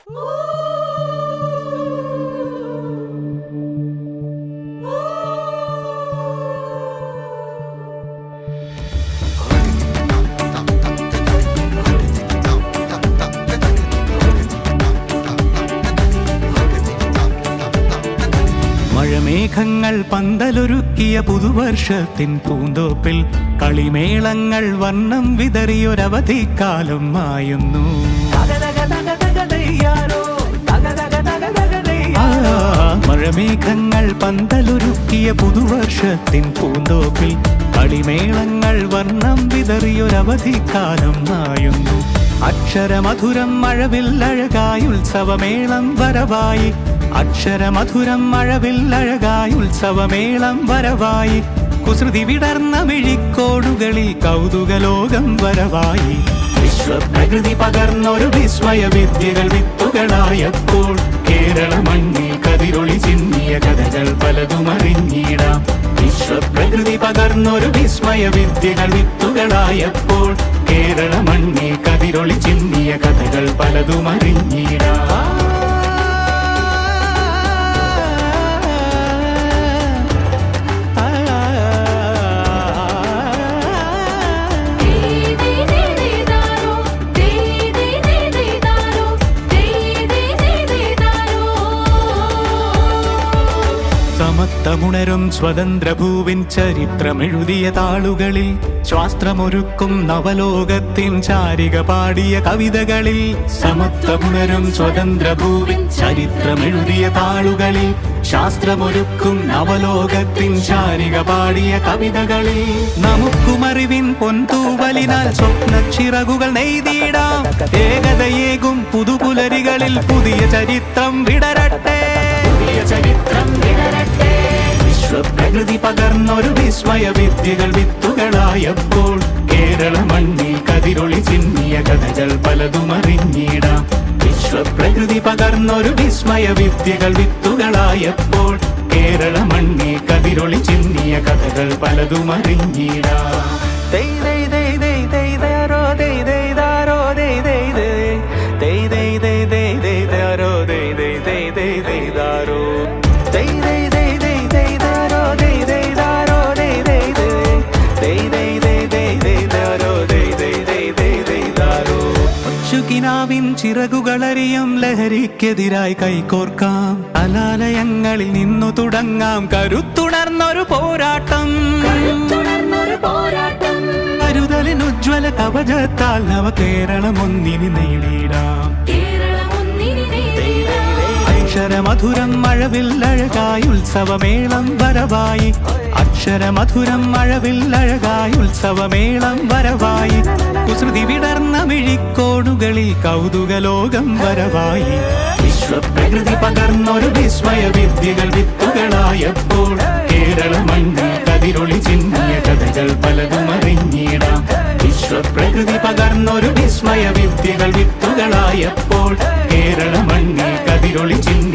മഴമേഘങ്ങൾ പന്തലൊരുക്കിയ പുതുവർഷത്തിൻ പൂന്തോപ്പിൽ കളിമേളങ്ങൾ വർണ്ണം വിതറിയൊരവധിക്കാലം മായുന്നു. മഴമേഘങ്ങൾ പന്തലൊരുക്കിയ പുതുവർഷത്തിൻ പൂന്തോപ്പിൽ കളിമേളങ്ങൾ വർണ്ണം വിതറിയൊരവധിക്കാലം മായുന്നു. അക്ഷരമധുരം മഴവില്ലഴകായി ഉത്സവമേളം വരവായി. അക്ഷരമധുരം മഴവില്ലഴകായി ഉത്സവമേളം വരവായി. കുസൃതി വിടർന്ന മിഴിക്കോടുകളിൽ കൗതുകലോകം വരവായി. വിശ്വപ്രകൃതി പകർന്നൊരു വിസ്മയ വിദ്യകൾ വിത്തുകളായപ്പോൾ കേരള മണ്ണിൽ കതിരൊളി ചിന്നിയ കഥകൾ പലതും അറിഞ്ഞിടാം. വിശ്വപ്രകൃതി പകർന്നൊരു വിസ്മയ വിദ്യകൾ വിത്തുകളായപ്പോൾ കേരള മണ്ണിൽ കതിരൊളി ചിന്നിയ കഥകൾ പലതും അറിഞ്ഞിടാം. സമത്വമുണരും സ്വതന്ത്രഭൂവിൻ ചരിത്രമെഴുതിയ താളുകളിൽ ശാസ്ത്രമൊരുക്കും നവലോകത്തിൻ ചാരിക പാടിയ കവിതകളിൽ. സമത്വമുണരും സ്വതന്ത്രഭൂവിൻ ചരിത്രമെഴുതിയ താളുകളിൽ ശാസ്ത്രമൊരുക്കും നവലോകത്തിൻ ചാരിക പാടിയ കവിതകളിൽ. നമുക്കുമറിവിൻ പൊൻതൂവലിനാൽ സ്വപ്നച്ചിറകുകൾ നെയ്തിടാം. ഏകതയേകും പുതുപുലരികളിൽ പുതിയ ചരിത്രം വിടരട്ടെ. വിശ്വപ്രകൃതി പകർന്നൊരു വിസ്മയ വിദ്യകൾ വിത്തുകളായപ്പോൾ കേരള മണ്ണിൽ കതിരൊളി ചിന്നിയ കഥകൾ പലതും അറിഞ്ഞിടാം. വിശ്വപ്രകൃതി പകർന്നൊരു വിസ്മയ വിദ്യകൾ വിത്തുകളായപ്പോൾ കേരള മണ്ണിൽ കതിരൊളി ചിന്നിയ കഥകൾ പലതും അറിഞ്ഞിടാം. ിൻ ചിറകുകളറിയും ലഹരിക്കെതിരായി കൈകോർക്കാം. കലാലയങ്ങളിൽ നിന്നു തുടങ്ങാം കരുത്തുണർന്നൊരു പോരാട്ടം. കരുതലിനുജ്വല കവചത്താൽ നവ കേരളം ഒന്നിനി നേടിയിടാം. അക്ഷരമധുരം മഴവില്ലഴകായി ഉത്സവമേളം വരവായി. അക്ഷരമധുരം മഴവില്ലഴകായി ഉത്സവമേളം വരവായി. കുസൃതി വിടർന്ന മിഴിക്കോടുകളിൽ കൗതുകലോകം വരവായി. വിശ്വപ്രകൃതി പകർന്നൊരു വിസ്മയ വിദ്യകൾ വിത്തുകളായപ്പോൾ കേരള മണ്ണിൽ കതിരൊളി ചിന്നിയ കഥകൾ പലതും അറിഞ്ഞിടാം. വിശ്വപ്രകൃതി പകർന്നൊരു വിസ്മയ വിദ്യകൾ വിത്തുകളായപ്പോൾ കേരള മണ്ണിൽ കതിരൊളി ചിന്നിയ